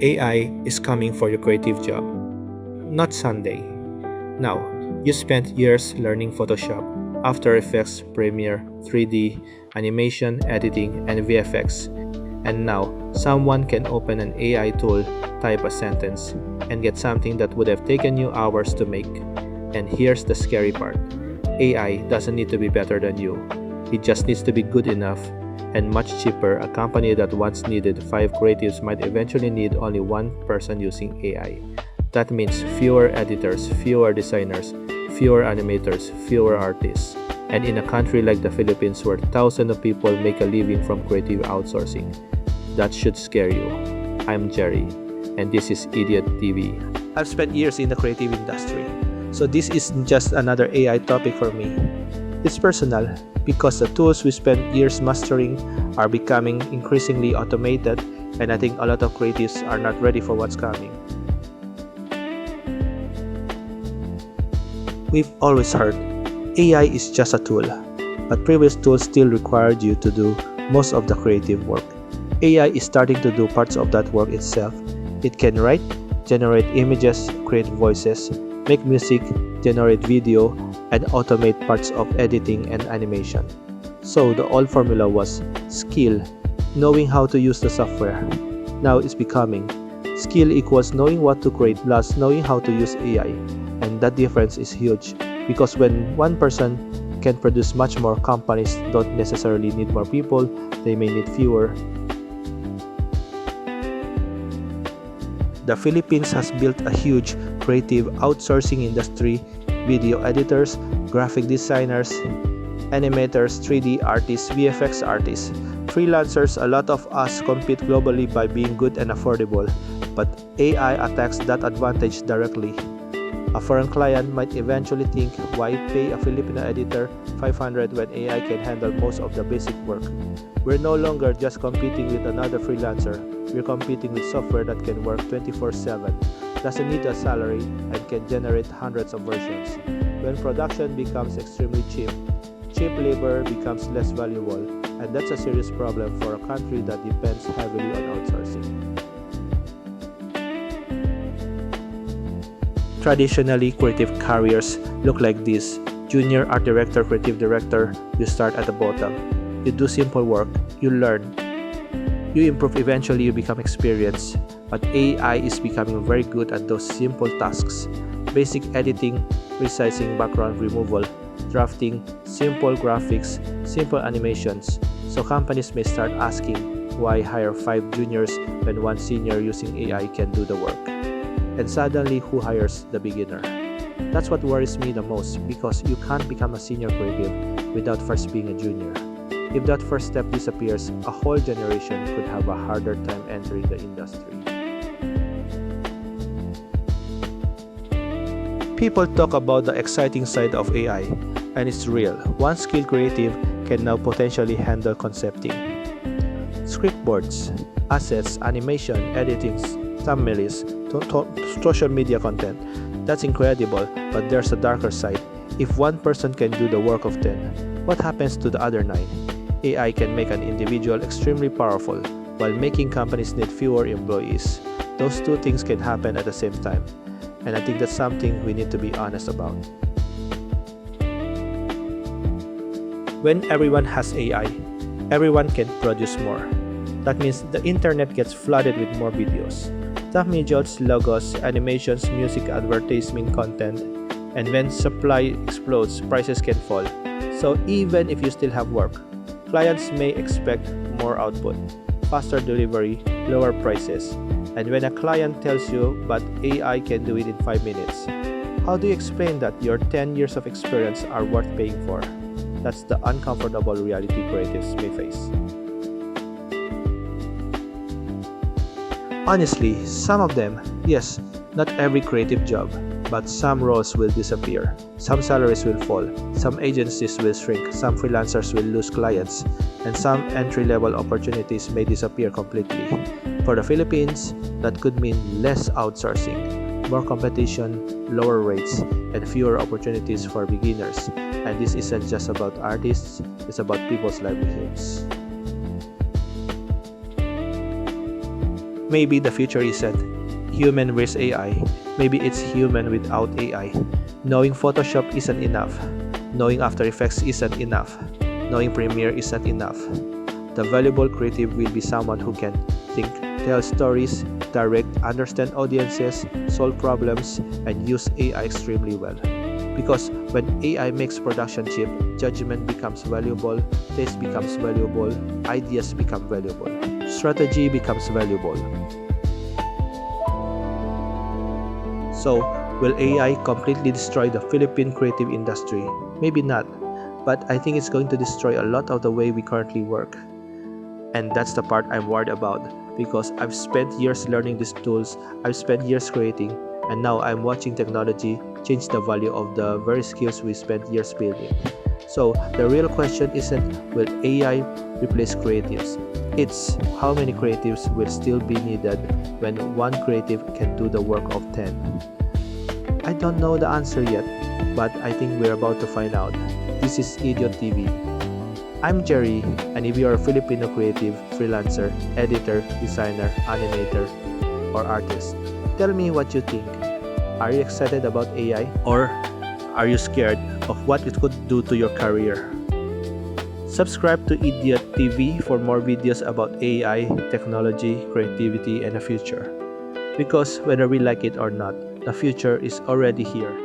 AI is coming for your creative job, not Sunday. Now, you spent years learning Photoshop, After Effects, Premiere, 3D, animation, editing, and VFX, and now someone can open an AI tool, type a sentence, and get something that would have taken you hours to make. And here's the scary part: AI doesn't need to be better than you, it just needs to be good enough. And much cheaper, a company that once needed 5 creatives might eventually need only 1 person using AI. That means fewer editors, fewer designers, fewer animators, fewer artists. And in a country like the Philippines where thousands of people make a living from creative outsourcing, that should scare you. I'm Jerry, and this is Idiot TV. I've spent years in the creative industry, so this isn't just another AI topic for me. It's personal because the tools we spent years mastering are becoming increasingly automated, and I think a lot of creatives are not ready for what's coming. We've always heard AI is just a tool, but previous tools still required you to do most of the creative work. AI is starting to do parts of that work itself. It can write, generate images, create voices, make music, generate video, and automate parts of editing and animation. So the old formula was skill, knowing how to use the software. Now it's becoming skill equals knowing what to create plus knowing how to use AI. And that difference is huge because when one person can produce much more, companies don't necessarily need more people, they may need fewer. The Philippines has built a huge creative outsourcing industry: video editors, graphic designers, animators, 3D artists, VFX artists, freelancers. A lot of us compete globally by being good and affordable, but AI attacks that advantage directly. A foreign client might eventually think, why pay a Filipino editor $500 when AI can handle most of the basic work? We're no longer just competing with another freelancer, we're competing with software that can work 24/7, doesn't need a salary, and can generate hundreds of versions. When production becomes extremely cheap, cheap labor becomes less valuable, and that's a serious problem for a country that depends heavily on outsourcing. Traditionally, creative careers look like this: junior art director, creative director. You start at the bottom. You do simple work, you learn, you improve, eventually you become experienced. But AI is becoming very good at those simple tasks: basic editing, resizing, background removal, drafting, simple graphics, simple animations. So companies may start asking, why hire 5 juniors when 1 senior using AI can do the work? And suddenly, who hires the beginner? That's what worries me the most, because you can't become a senior creative without first being a junior. If that first step disappears, a whole generation could have a harder time entering the industry. People talk about the exciting side of AI, and it's real. One skilled creative can now potentially handle concepting, script boards, assets, animation, editing, thumbnails, social media content. That's incredible, but there's a darker side. If one person can do the work of 10, what happens to the other 9? AI can make an individual extremely powerful, while making companies need fewer employees. Those two things can happen at the same time, and I think that's something we need to be honest about. When everyone has AI, everyone can produce more. That means the internet gets flooded with more videos, thumbnails, logos, animations, music, advertisement content, and when supply explodes, prices can fall. So even if you still have work, clients may expect more output, faster delivery, lower prices. And when a client tells you, but AI can do it in 5 minutes, how do you explain that your 10 years of experience are worth paying for? That's the uncomfortable reality creatives may face. Honestly, some of them, yes, not every creative job, but some roles will disappear, some salaries will fall, some agencies will shrink, some freelancers will lose clients, and some entry-level opportunities may disappear completely. For the Philippines, that could mean less outsourcing, more competition, lower rates, and fewer opportunities for beginners. And this isn't just about artists, it's about people's livelihoods. Maybe the future isn't human versus AI. Maybe it's human without AI. Knowing Photoshop isn't enough. Knowing After Effects isn't enough. Knowing Premiere isn't enough. The valuable creative will be someone who can think, tell stories, direct, understand audiences, solve problems, and use AI extremely well. Because when AI makes production cheap, judgment becomes valuable, taste becomes valuable, ideas become valuable, strategy becomes valuable. So, will AI completely destroy the Philippine creative industry? Maybe not, but I think it's going to destroy a lot of the way we currently work. And that's the part I'm worried about because I've spent years learning these tools, I've spent years creating, and now I'm watching technology change the value of the very skills we spent years building. So the real question isn't will AI replace creatives? It's how many creatives will still be needed when one creative can do the work of 10. I don't know the answer yet, but I think we're about to find out. This is Idiot TV. I'm Jerry, and if you're a Filipino creative, freelancer, editor, designer, animator, or artist, tell me what you think. Are you excited about AI? Or are you scared of what it could do to your career? Subscribe to Idiot TV for more videos about AI, technology, creativity, and the future. Because whether we like it or not, the future is already here.